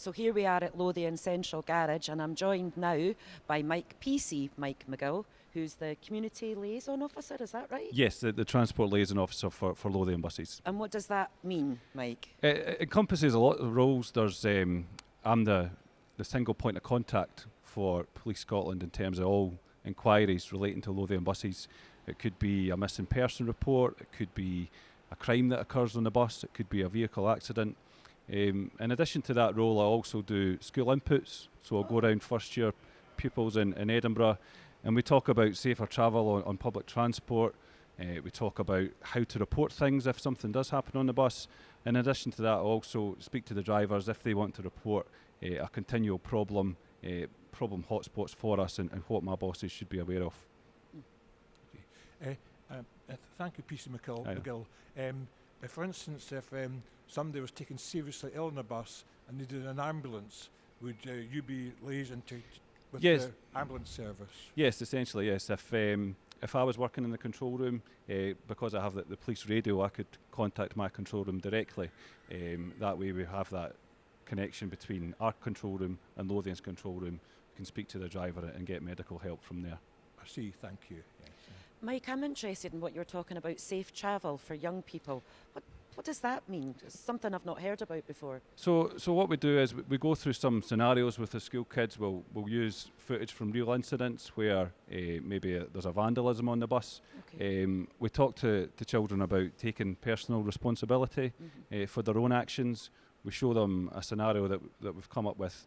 So here we are at Lothian Central Garage, and I'm joined now by Mike McGill, who's the Community Liaison Officer, is that right? Yes, the Transport Liaison Officer for Lothian buses. And what does that mean, Mike? It encompasses a lot of roles. I'm the single point of contact for Police Scotland in terms of all inquiries relating to Lothian buses. It could be a missing person report, it could be a crime that occurs on the bus, it could be a vehicle accident. In addition to that role, I also do school inputs, so I'll go around first year pupils in Edinburgh, and we talk about safer travel on public transport. We talk about how to report things if something does happen on the bus. In addition to that, I also speak to the drivers if they want to report a continual problem hotspots for us and what my bosses should be aware of. Thank you, PC McGill. For instance, if somebody was taken seriously ill on a bus and needed an ambulance, would you be liaising with Yes. the ambulance service? Yes, essentially, yes. If I was working in the control room, because I have the police radio, I could contact my control room directly. That way we have that connection between our control room and Lothian's control room. We can speak to the driver and get medical help from there. I see, thank you. Yes. Mike, I'm interested in what you're talking about, safe travel for young people. What does that mean? It's something I've not heard about before. So what we do is we go through some scenarios with the school kids. We'll use footage from real incidents where maybe there's a vandalism on the bus. Okay. We talk to children about taking personal responsibility for their own actions. We show them a scenario that we've come up with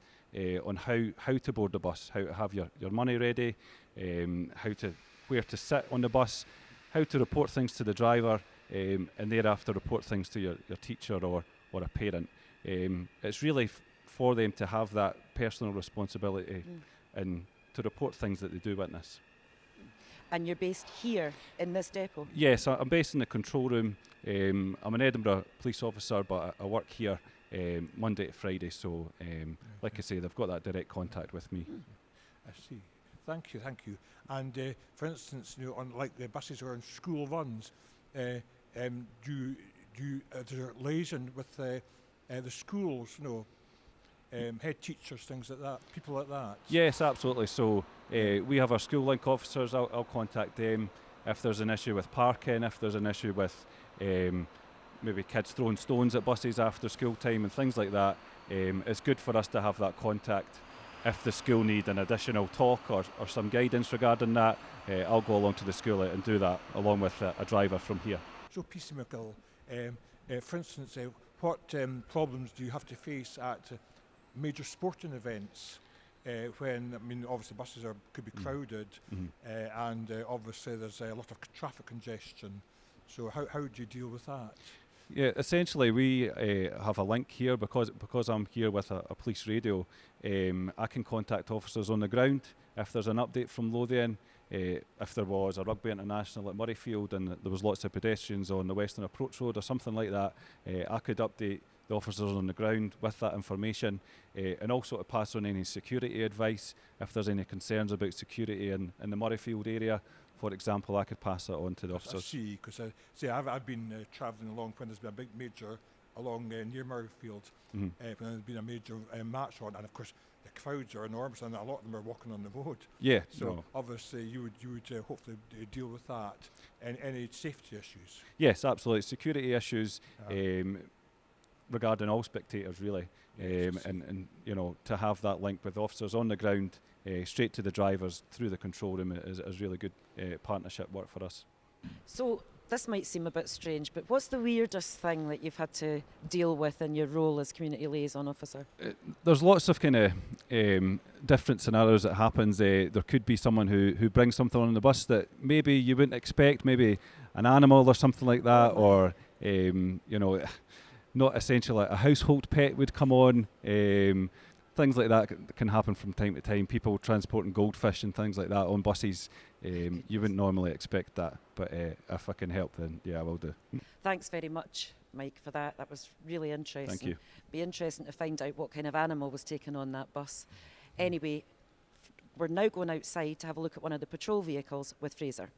on how to board the bus, how to have your money ready, where to sit on the bus, how to report things to the driver, and thereafter report things to your teacher or a parent. It's really for them to have that personal responsibility and to report things that they do witness. And you're based here in this depot? Yes, I'm based in the control room. I'm an Edinburgh police officer, but I work here Monday to Friday, so like I say, they've got that direct contact with me. I see. Thank you. And for instance, on like the buses or on school runs, do you liaison with the schools, head teachers, things like that, people like that? Yes, absolutely. So we have our school link officers. I'll contact them if there's an issue with parking, if there's an issue with maybe kids throwing stones at buses after school time and things like that. It's good for us to have that contact. If the school need an additional talk or some guidance regarding that, I'll go along to the school and do that along with a driver from here. So, PC McGill, for instance, what problems do you have to face at major sporting events when, obviously buses could be crowded and obviously there's a lot of traffic congestion. So how do you deal with that? Yeah, essentially we have a link here because I'm here with a police radio. I can contact officers on the ground if there's an update from Lothian. If there was a rugby international at Murrayfield and there was lots of pedestrians on the Western Approach Road or something like that, I could update the officers on the ground with that information and also to pass on any security advice if there's any concerns about security in the Murrayfield area. For example, I could pass that on to the officers. I see, because I've been travelling along when there's been a big major along near Murrayfield, when there's been a major match on, and of course the crowds are enormous, and a lot of them are walking on the road. Yeah. So obviously you would hopefully deal with that and any safety issues. Yes, absolutely. Security issues regarding all spectators, really, and to have that link with officers on the ground. Straight to the drivers through the control room is really good partnership work for us. So this might seem a bit strange, but what's the weirdest thing that you've had to deal with in your role as community liaison officer? There's lots of kind of different scenarios that happens. There could be someone who brings something on the bus that maybe you wouldn't expect, maybe an animal or something like that, or not essentially a household pet would come on. Things like that can happen from time to time. People transporting goldfish and things like that on buses. You wouldn't normally expect that, but if I can help, then yeah, I will do. Thanks very much, Mike, for that. That was really interesting. Thank you. Be interesting to find out what kind of animal was taken on that bus. Anyway, we're now going outside to have a look at one of the patrol vehicles with Fraser.